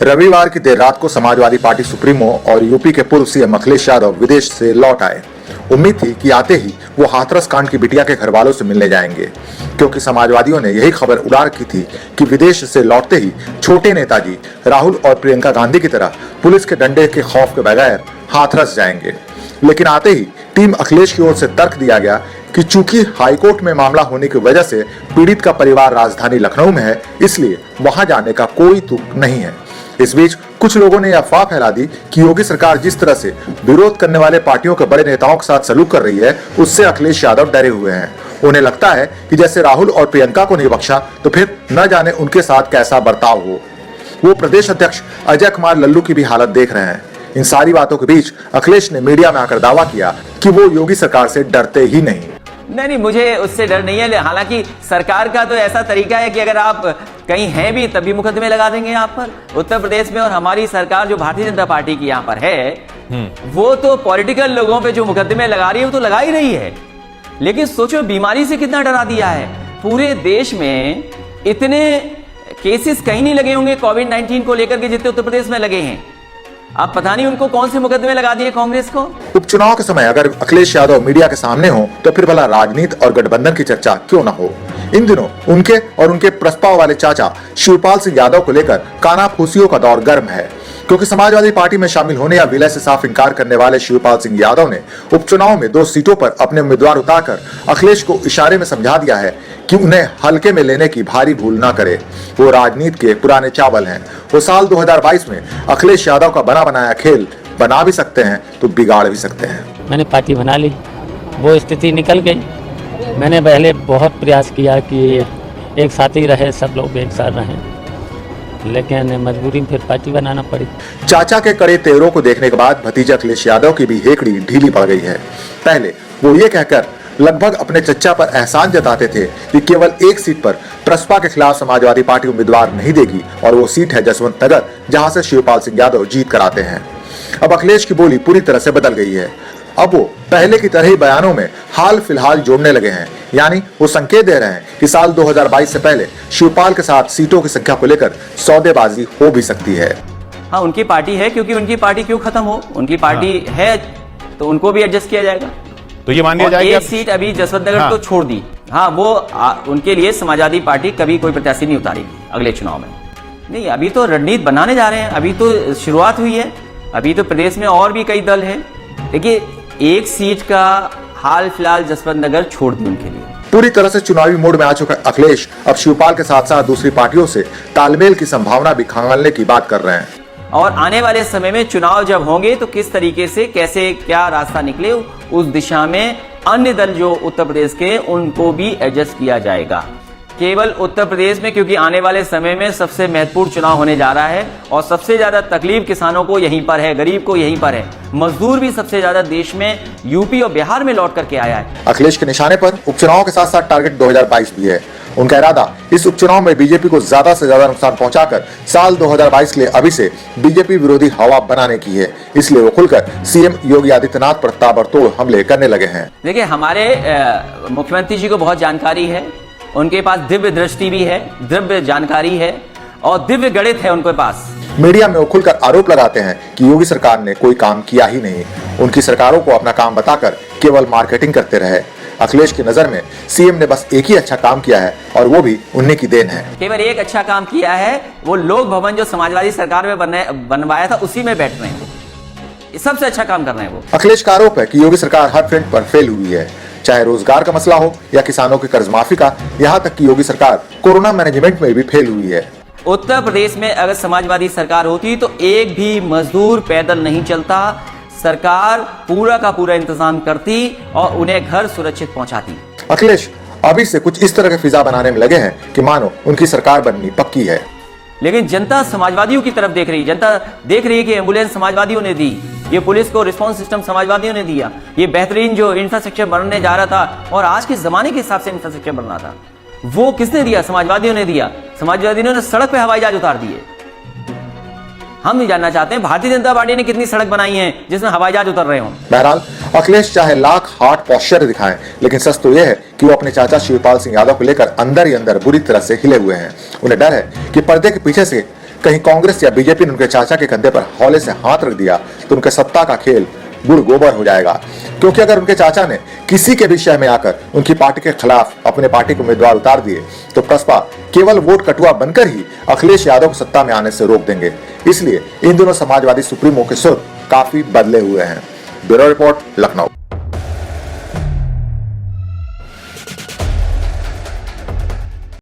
रविवार की देर रात को समाजवादी पार्टी सुप्रीमो और यूपी के पूर्व सीएम अखिलेश यादव विदेश से लौट आए। उम्मीद थी कि आते ही वो हाथरस कांड की बिटिया के घर वालों से मिलने जाएंगे, क्योंकि समाजवादियों ने यही खबर उड़ा रखी थी कि विदेश से लौटते ही छोटे नेताजी राहुल और प्रियंका गांधी की तरह पुलिस के डंडे के खौफ के बगैर हाथरस जाएंगे। लेकिन आते ही टीम अखिलेश की ओर से तर्क दिया गया कि चूंकि हाईकोर्ट में मामला होने की वजह से पीड़ित का परिवार राजधानी लखनऊ में है, इसलिए वहां जाने का कोई तुक नहीं है। इस बीच कुछ लोगों ने अफवाह फैला दी कि योगी सरकार जिस तरह से विरोध करने वाले पार्टियों के बड़े नेताओं के साथ सलूक कर रही है, उससे अखिलेश यादव डरे हुए हैं। उन्हें लगता है कि जैसे राहुल और प्रियंका को नहीं बख्शा तो फिर न जाने उनके साथ कैसा बर्ताव हो। वो प्रदेश अध्यक्ष अजय कुमार लल्लू की भी हालत देख रहे हैं। इन सारी बातों के बीच अखिलेश ने मीडिया में आकर दावा किया कि वो योगी सरकार से डरते ही नहीं, मुझे उससे डर नहीं है। हालांकि सरकार का तो ऐसा तरीका है कि अगर आप कहीं हैं भी तभी मुकदमे लगा देंगे आप पर। उत्तर प्रदेश में और हमारी सरकार जो भारतीय जनता पार्टी की यहाँ पर है, वो तो पॉलिटिकल लोगों पे जो मुकदमे लगा रही है वो तो लगा ही रही है। लेकिन सोचो बीमारी से कितना डरा दिया है। पूरे देश में इतने केसेस कहीं नहीं लगे होंगे कोविड-19 को लेकर के जितने उत्तर प्रदेश में लगे हैं। अब पता नहीं उनको कौन से मुकदमे लगा दिए कांग्रेस को। उपचुनाव के समय अगर अखिलेश यादव मीडिया के सामने हो तो फिर भला राजनीति और गठबंधन की चर्चा क्यों न हो। इन दिनों उनके और उनके प्रस्ताव वाले चाचा शिवपाल सिंह यादव को लेकर कानाफूसियों का दौर गर्म है, क्योंकि समाजवादी पार्टी में शामिल होने या विलय से साफ इनकार करने वाले शिवपाल सिंह यादव ने उपचुनाव में 2 सीटों पर अपने उम्मीदवार उतारकर अखिलेश को इशारे में समझा दिया है कि उन्हें हल्के में लेने की भारी भूल ना करे। वो राजनीति के पुराने चावल हैं। वो साल 2022 में अखिलेश यादव का बना बनाया खेल बना भी सकते हैं तो बिगाड़ भी सकते हैं। मैंने पार्टी बना ली, वो स्थिति निकल गई। मैंने पहले बहुत प्रयास किया कि एक साथ ही रहे, सब लोग एक साथ रहें, लेकिन मजबूरी में फिर पार्टी बनाना पड़ी। चाचा के कड़े तेवरों को देखने के बाद भतीजा अखिलेश यादव की भी हेकड़ी ढीली पड़ गई है। पहले वो ये कहकर लगभग अपने चच्चा पर एहसान जताते थे कि केवल एक सीट पर प्रसपा के खिलाफ समाजवादी पार्टी उम्मीदवार नहीं देगी, और वो सीट है जसवंत नगर, जहां से शिवपाल सिंह यादव जीत कर आते हैं। अब अखिलेश की बोली पूरी तरह से बदल गई है। अब वो पहले की तरह ही बयानों में हाल फिलहाल जोड़ने लगे हैं, यानी वो संकेत दे रहे हैं कि साल 2022 से पहले शिवपाल के साथ सीटों की संख्या को लेकर सौदेबाजी हो भी सकती है। हाँ, उनकी पार्टी है, क्योंकि उनकी पार्टी क्यों खत्म हो, उनकी पार्टी है तो उनको भी एडजस्ट किया जाएगा। तो ये मान लिया जाएगा एक सीट अभी जसवंत नगर तो छोड़ दी। हाँ, वो उनके लिए समाजवादी पार्टी कभी कोई प्रत्याशी नहीं उतारेगी अगले चुनाव में। नहीं, अभी तो रणनीति बनाने जा रहे हैं, अभी तो शुरुआत हुई है। अभी तो प्रदेश में और भी कई दल हैं। देखिए, एक सीट का हाल फिलहाल जसवंत नगर छोड़ दी उनके लिए। पूरी तरह से चुनावी मोड में आ चुका अखिलेश अब शिवपाल के साथ साथ दूसरी पार्टियों से तालमेल की संभावना भी खंगालने की बात कर रहे हैं। और आने वाले समय में चुनाव जब होंगे तो किस तरीके से कैसे क्या रास्ता निकले, उस दिशा में अन्य दल जो उत्तर प्रदेश के उनको भी एडजस्ट किया जाएगा। केवल उत्तर प्रदेश में, क्योंकि आने वाले समय में सबसे महत्वपूर्ण चुनाव होने जा रहा है और सबसे ज्यादा तकलीफ किसानों को यहीं पर है, गरीब को यहीं पर है। मजदूर भी सबसे ज्यादा देश में यूपी और बिहार में लौट करके आया है। अखिलेश के निशाने पर उपचुनाव के साथ साथ टारगेट 2022 भी है। उनका इरादा इस उपचुनाव में बीजेपी को ज्यादा से ज्यादा नुकसान पहुंचाकर साल 2022 के लिए अभी से बीजेपी विरोधी हवा बनाने की है। इसलिए वो खुलकर सीएम योगी आदित्यनाथ पर ताबड़तोड़ हमले करने लगे हैं। देखिए, हमारे मुख्यमंत्री जी को बहुत जानकारी है, उनके पास दिव्य दृष्टि भी है, दिव्य जानकारी है और दिव्य गणित है उनके पास। मीडिया में वो खुलकर आरोप लगाते हैं कि योगी सरकार ने कोई काम किया ही नहीं, उनकी सरकारों को अपना काम बताकर केवल मार्केटिंग करते रहे। अखिलेश की नजर में सीएम ने बस एक ही अच्छा काम किया है और वो भी उन्हीं की देन है। केवल एक अच्छा काम किया है, वो लोक भवन जो समाजवादी सरकार में बनवाया था उसी में बैठ रहे हैं। सबसे अच्छा काम कर रहे हैं वो। अखिलेश का आरोप है कि योगी सरकार हर फ्रंट पर फेल हुई है, चाहे रोजगार का मसला हो या किसानों की कर्ज माफी का, यहाँ तक कि योगी सरकार कोरोना मैनेजमेंट में भी फेल हुई है। उत्तर प्रदेश में अगर समाजवादी सरकार होती तो एक भी मजदूर पैदल नहीं चलता। सरकार पूरा का पूरा इंतजाम करती और उन्हें घर सुरक्षित पहुंचाती। अखिलेश अभी से कुछ इस तरह के फिजा बनाने में लगे हैं कि मानो उनकी सरकार बननी पक्की है। लेकिन जनता समाजवादियों की तरफ देख रही है। जनता देख रही है कि एम्बुलेंस समाजवादियों ने दी, ये पुलिस को रिस्पांस सिस्टम समाजवादियों ने दिया, ये बेहतरीन जो इंफ्रास्ट्रक्चर बनने जा रहा था और आज के जमाने के हिसाब से इंफ्रास्ट्रक्चर बन रहा था, वो किसने दिया? समाजवादियों ने दिया। समाजवादियों ने सड़क पे हवाई जहाज उतार दिए। हम नहीं जानना चाहते हैं भारतीय जनता पार्टी ने कितनी सड़क बनाई है जिसमें हवाई जहाज उतर रहे हों। बहरहाल अखिलेश चाहे लाख हार्ट पॉस्चर दिखाएं, लेकिन सच तो यह है कि वो अपने चाचा शिवपाल सिंह यादव को लेकर अंदर ही अंदर बुरी तरह से हिले हुए हैं। उन्हें डर है कि पर्दे के पीछे से कहीं कांग्रेस या बीजेपी ने उनके चाचा के कंधे पर हौले से हाथ रख दिया तो उनके सत्ता का खेल गुड़ गोबर हो जाएगा। क्योंकि अगर उनके चाचा ने किसी के विषय में आकर उनकी पार्टी के खिलाफ अपने पार्टी के उम्मीदवार उतार दिए तो बसपा केवल वोट कटुआ बनकर ही अखिलेश यादव को सत्ता में आने से रोक देंगे। इसलिए इन दिनों समाजवादी सुप्रीमो के सुर काफी बदले हुए हैं। Bureau report, Lucknow.